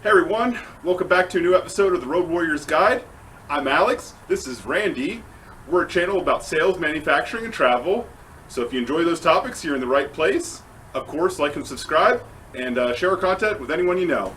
Hey everyone, welcome back to a new episode of the Road Warriors Guide. I'm Alex, this is Randy. We're a channel about sales, manufacturing, and travel. So if you enjoy those topics, you're in the right place. Of course, like and subscribe, and share our content with anyone you know.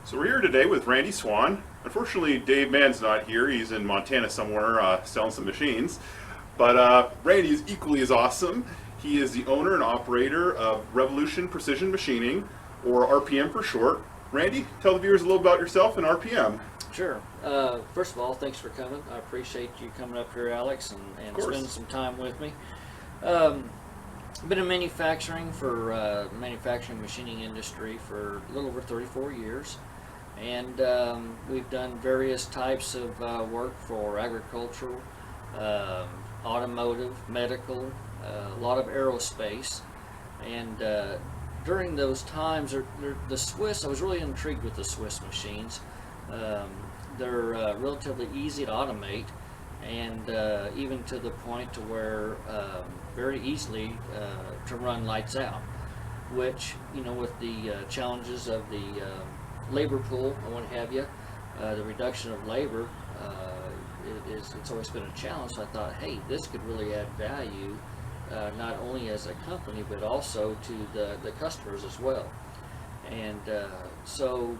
So we're here today with Randy Swan. Unfortunately, Dave Mann's not here. He's in Montana somewhere selling some machines. But Randy is equally as awesome. He is the owner and operator of Revolution Precision Machining, or RPM for short. Randy, tell the viewers a little about yourself and RPM. Sure. First of all, thanks for coming. I appreciate you coming up here, Alex, and spending some time with me. Been in manufacturing for manufacturing machining industry for a little over 34 years, and we've done various types of work for agricultural, automotive, medical, a lot of aerospace, and during those times, the Swiss, I was really intrigued with the Swiss machines. They're relatively easy to automate, and even to the point to where very easily to run lights out, which, you know, with the challenges of the labor pool and what have you, the reduction of labor, it's always been a challenge. So I thought, hey, this could really add value, not only as a company but also to the customers as well. And so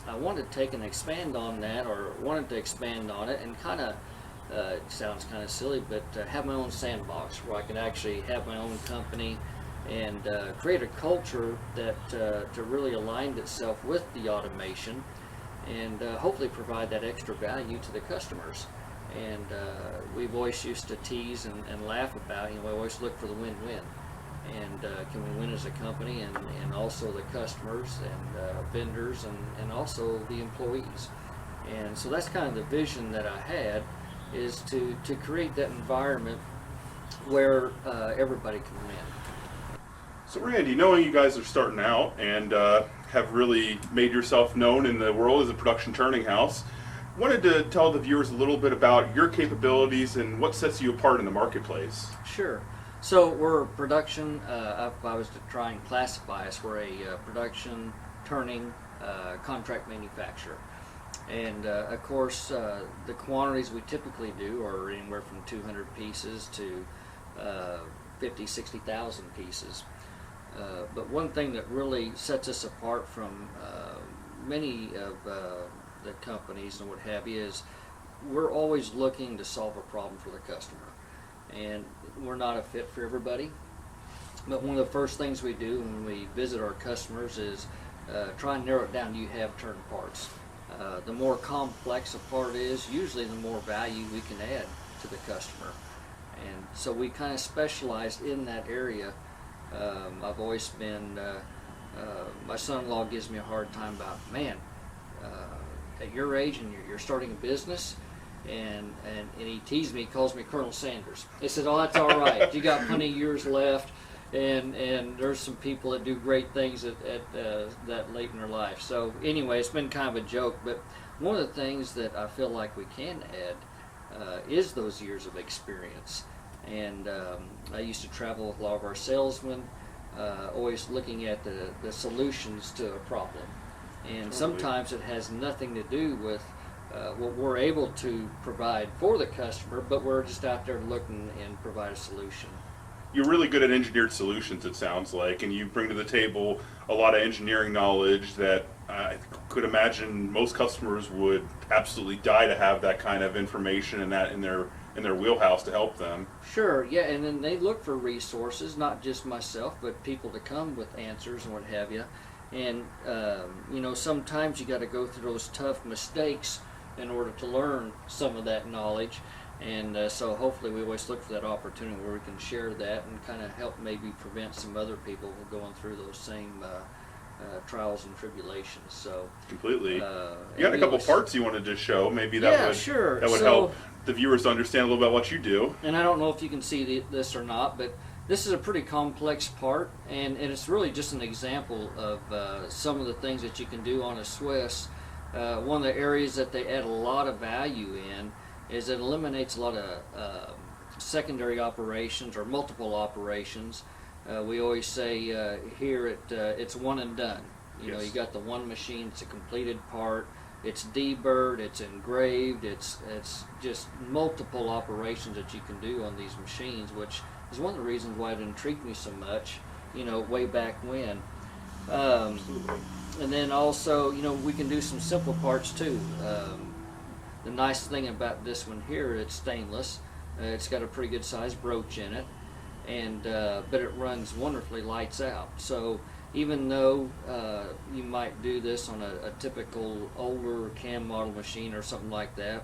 I wanted to take and expand on that, or wanted to expand on it, and kind of it sounds kind of silly, but have my own sandbox where I can actually have my own company and create a culture that to really align itself with the automation, and hopefully provide that extra value to the customers. And we've always used to tease and laugh about, you know, we always look for the win-win. And can we win as a company, and also the customers and vendors, and also the employees. And so that's kind of the vision that I had, is to create that environment where everybody can win. So Randy, knowing you guys are starting out and have really made yourself known in the world as a production turning house, wanted to tell the viewers a little bit about your capabilities and what sets you apart in the marketplace. Sure. So we're a production, if I was to try and classify us, we're a production turning contract manufacturer. And of course, the quantities we typically do are anywhere from 200 pieces to 50, 60,000 pieces. But one thing that really sets us apart from many of the companies and what have you is we're always looking to solve a problem for the customer. And we're not a fit for everybody. But one of the first things we do when we visit our customers is try and narrow it down. Do you have turn parts? The more complex a part is, usually the more value we can add to the customer. And so we kind of specialize in that area. I've always been, my son-in-law gives me a hard time about, man, at your age and you're starting a business, and he teased me, he calls me Colonel Sanders. He said, oh, that's all right, you got plenty of years left, and there's some people that do great things at that late in their life. So anyway, it's been kind of a joke, but one of the things that I feel like we can add is those years of experience. And I used to travel with a lot of our salesmen, always looking at the solutions to a problem. And sometimes it has nothing to do with what we're able to provide for the customer, but we're just out there looking and provide a solution. You're really good at engineered solutions, it sounds like, and you bring to the table a lot of engineering knowledge that I could imagine most customers would absolutely die to have that kind of information and that in their wheelhouse to help them. Sure, yeah, and then they look for resources, not just myself, but people to come with answers and what have you. And you know, sometimes you got to go through those tough mistakes in order to learn some of that knowledge. And so hopefully we always look for that opportunity where we can share that and kind of help maybe prevent some other people from going through those same trials and tribulations. So completely. You got a couple parts you wanted to show. Maybe that would help the viewers to understand a little bit about what you do. And I don't know if you can see this or not, but this is a pretty complex part, and it's really just an example of some of the things that you can do on a Swiss. One of the areas that they add a lot of value in is it eliminates a lot of secondary operations or multiple operations. We always say here it's one and done. You know, Yes. you got the one machine, it's a completed part, it's deburred, it's engraved, it's just multiple operations that you can do on these machines, which is one of the reasons why it intrigued me so much, you know, way back when. Absolutely. And then also, you know, we can do some simple parts too. The nice thing about this one here, it's stainless. It's got a pretty good sized brooch in it, and but it runs wonderfully lights out. So even though you might do this on a typical older cam model machine or something like that,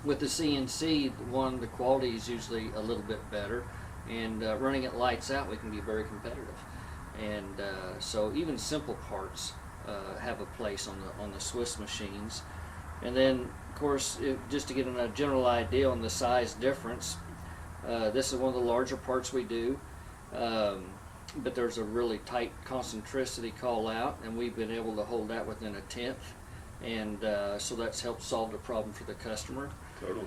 with the CNC, the quality is usually a little bit better, and running it lights out, we can be very competitive. And so even simple parts have a place on the Swiss machines. And then, of course, just to get a general idea on the size difference, this is one of the larger parts we do, but there's a really tight concentricity call out, and we've been able to hold that within a tenth, and so that's helped solve the problem for the customer. Totally.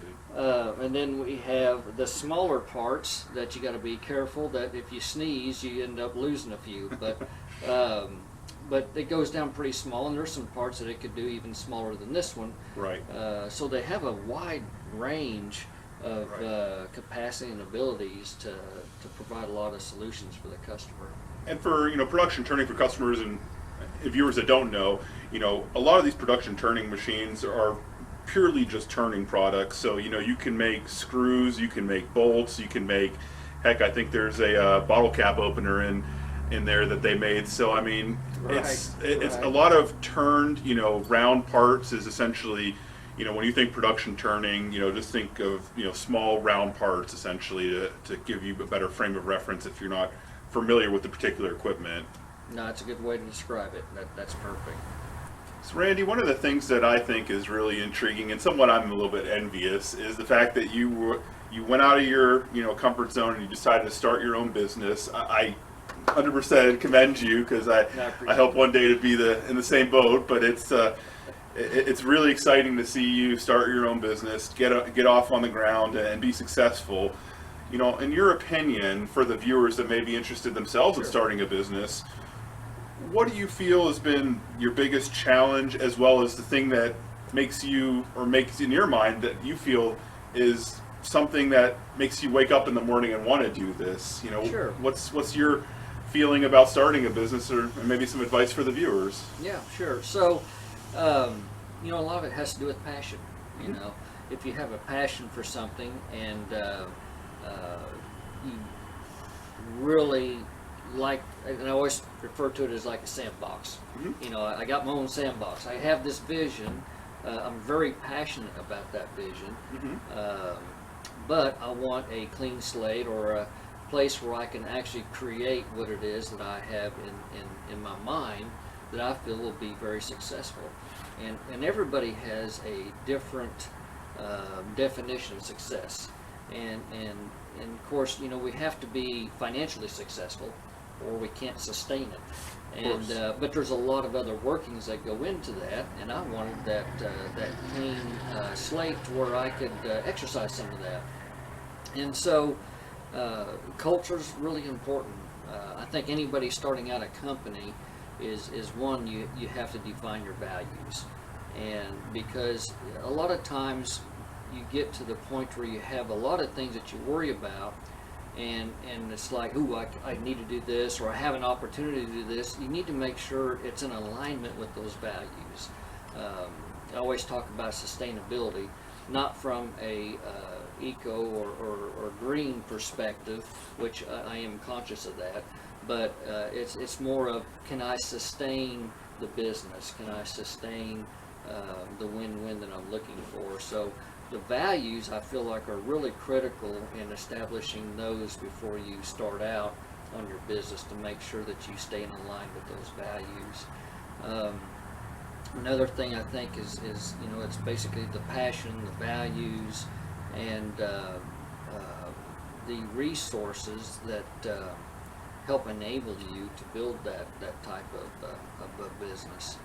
And then we have the smaller parts that you got to be careful that if you sneeze, you end up losing a few. But it goes down pretty small, and there's some parts that it could do even smaller than this one. Right. So they have a wide range of Right. capacity and abilities to provide a lot of solutions for the customer. And for, you know, production turning for customers and viewers that don't know, you know, a lot of these production turning machines are purely just turning products. So, you know, you can make screws, you can make bolts, you can make, heck, I think there's a bottle cap opener in there that they made. So, I mean, it's Right. a lot of turned, you know, round parts is essentially, you know, when you think production turning, you know, just think of, you know, small round parts essentially to give you a better frame of reference if you're not familiar with the particular equipment. No, it's a good way to describe it. That's perfect. So Randy, one of the things that I think is really intriguing and somewhat I'm a little bit envious is the fact that you went out of your, you know, comfort zone and you decided to start your own business. I 100% commend you because I hope one day to be in the same boat. But it's really exciting to see you start your own business, get off on the ground and be successful. You know, in your opinion, for the viewers that may be interested themselves in starting a business, what do you feel has been your biggest challenge, as well as the thing that makes you, or makes in your mind that you feel is something that makes you wake up in the morning and want to do this? You know, Sure. What's your feeling about starting a business, or maybe some advice for the viewers? Yeah, sure. So, you know, a lot of it has to do with passion. You know, if you have a passion for something and you really like, and I always refer to it as like a sandbox. You know, I got my own sandbox. I have this vision. I'm very passionate about that vision. But I want a clean slate or a place where I can actually create what it is that I have in my mind that I feel will be very successful. And everybody has a different definition of success. And of course, you know, we have to be financially successful or we can't sustain it. And but there's a lot of other workings that go into that, and I wanted that clean slate to where I could exercise some of that. And so culture's really important. I think anybody starting out a company is one, you have to define your values. And because a lot of times you get to the point where you have a lot of things that you worry about, and it's like, ooh, I need to do this, or I have an opportunity to do this. You need to make sure it's in alignment with those values. I always talk about sustainability, not from a eco or green perspective, which I am conscious of that, but it's more of, can I sustain the business? Can I sustain the win-win that I'm looking for? So the values, I feel like, are really critical in establishing those before you start out on your business, to make sure that you stay in line with those values. Another thing I think is you know, it's basically the passion, the values, and the resources that help enable you to build that type of a business.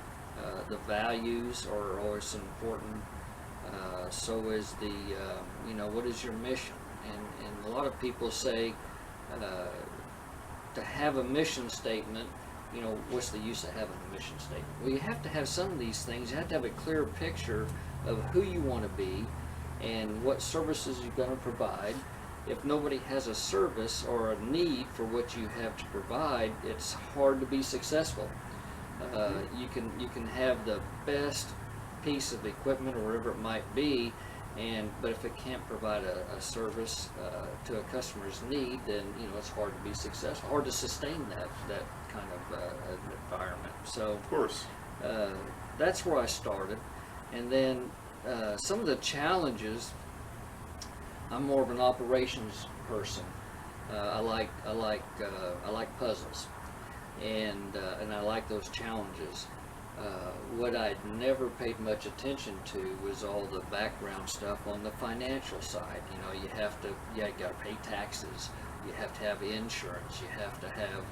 The values are always important. So is the, you know, what is your mission? And a lot of people say to have a mission statement what's the use of having a mission statement? Well, you have to have some of these things. You have to have a clear picture of who you want to be and what services you're going to provide. If nobody has a service or a need for what you have to provide, it's hard to be successful. You can have the best piece of equipment or whatever it might be, but if it can't provide a service to a customer's need, then it's hard to be successful, hard to sustain that kind of environment. So Of course. that's where I started, and then some of the challenges. I'm more of an operations person. I like puzzles, and I like those challenges. What I'd never paid much attention to was all the background stuff on the financial side. You got to pay taxes. You have to have insurance. You have to have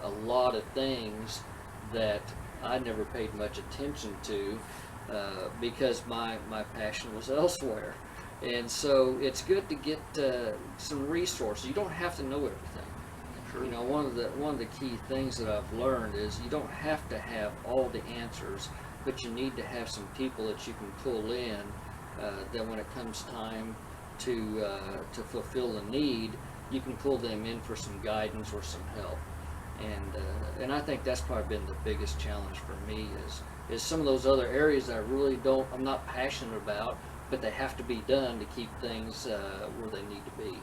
a lot of things that I never paid much attention to because my passion was elsewhere. And so it's good to get some resources. You don't have to know everything. Sure. One of the key things that I've learned is you don't have to have all the answers, but you need to have some people that you can pull in that when it comes time to fulfill the need, you can pull them in for some guidance or some help. And I think that's probably been the biggest challenge for me is some of those other areas I'm not passionate about, but they have to be done to keep things where they need to be.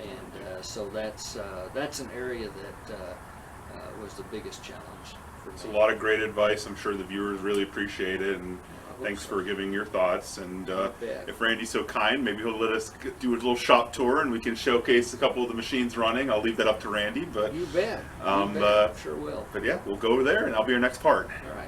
And so that's an area that was the biggest challenge for me. It's a lot of great advice. I'm sure the viewers really appreciate it, and thanks for giving your thoughts. And if Randy's so kind, maybe he'll let us do a little shop tour and we can showcase a couple of the machines running. I'll leave that up to Randy. But You bet. I sure will. But yeah, we'll go over there and I'll be your next part. All right.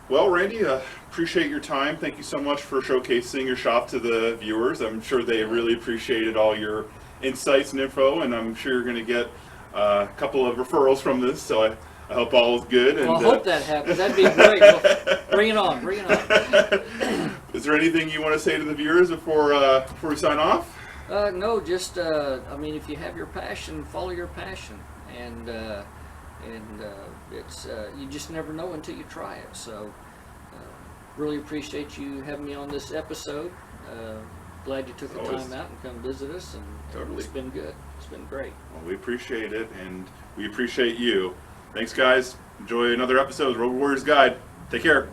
Well, Randy, appreciate your time. Thank you so much for showcasing your shop to the viewers. I'm sure they really appreciated all your insights and info, and I'm sure you're going to get a couple of referrals from this, so I hope all is good. And, well, I hope that happens. That'd be great. Well, bring it on. Is there anything you want to say to the viewers before we sign off? No, just if you have your passion, follow your passion, and it's you just never know until you try it. So, really appreciate you having me on this episode. Glad you took the time out and come visit us, and Totally. It's been good. It's been great. Well, we appreciate it, and we appreciate you. Thanks, guys. Enjoy another episode of Road Warriors Guide. Take care.